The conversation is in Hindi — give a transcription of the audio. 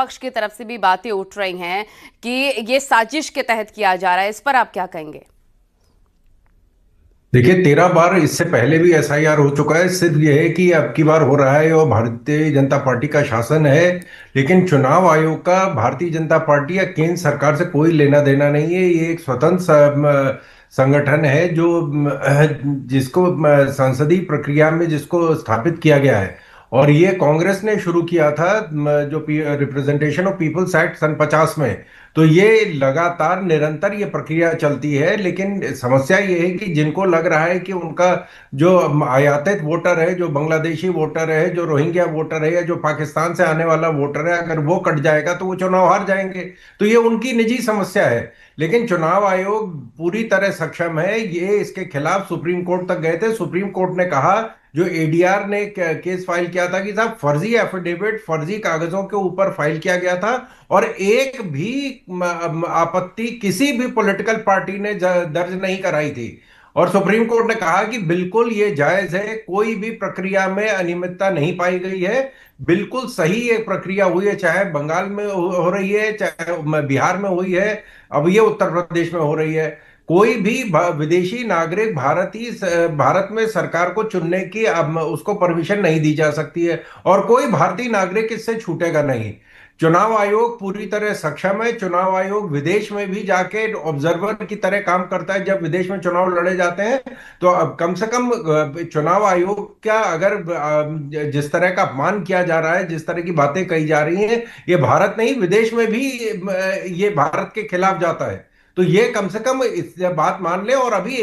पक्ष की तरफ से भी बातें उठ रही हैं कि ये साजिश के तहत किया जा रहा है। इस पर आप क्या कहेंगे? देखिए, 13 बार इससे पहले भी एसआईआर हो चुका है। सिर्फ यह है कि अब की बार हो रहा है और भारतीय जनता पार्टी का शासन है। लेकिन चुनाव आयोग का भारतीय जनता पार्टी या केंद्र सरकार से कोई लेना देना नहीं है। ये एक स्वतंत्र संगठन है जो जिसको संसदीय प्रक्रिया में जिसको स्थापित किया गया है। और ये कांग्रेस ने शुरू किया था, जो रिप्रेजेंटेशन ऑफ पीपल्स एक्ट सन 50 में। तो ये लगातार निरंतर ये प्रक्रिया चलती है। लेकिन समस्या ये है कि जिनको लग रहा है कि उनका जो आयातित वोटर है, जो बांग्लादेशी वोटर है, जो रोहिंग्या वोटर है, या जो पाकिस्तान से आने वाला वोटर है, अगर वो कट जाएगा तो वो चुनाव हार जाएंगे। तो ये उनकी निजी समस्या है। लेकिन चुनाव आयोग पूरी तरह सक्षम है। ये इसके खिलाफ सुप्रीम कोर्ट तक गए थे। सुप्रीम कोर्ट ने कहा, जो एडीआर ने केस फाइल किया था, कि साहब फर्जी एफिडेविट फर्जी कागजों के ऊपर फाइल किया गया था, और एक भी आपत्ति किसी भी पॉलिटिकल पार्टी ने दर्ज नहीं कराई थी। और सुप्रीम कोर्ट ने कहा कि बिल्कुल ये जायज है, कोई भी प्रक्रिया में अनियमितता नहीं पाई गई है। बिल्कुल सही ये प्रक्रिया हुई है, चाहे बंगाल में हो रही है, चाहे बिहार में हुई है, अब ये उत्तर प्रदेश में हो रही है। कोई भी विदेशी नागरिक भारत में सरकार को चुनने की अब उसको परमिशन नहीं दी जा सकती है। और कोई भारतीय नागरिक इससे छूटेगा नहीं। चुनाव आयोग पूरी तरह सक्षम है। चुनाव आयोग विदेश में भी जाके ऑब्जर्वर की तरह काम करता है। जब विदेश में चुनाव लड़े जाते हैं तो अब कम से कम चुनाव आयोग का अगर जिस तरह का अपमान किया जा रहा है, जिस तरह की बातें कही जा रही हैं, ये भारत नहीं विदेश में भी ये भारत के खिलाफ जाता है। तो ये कम से कम इस बात मान ले। और अभी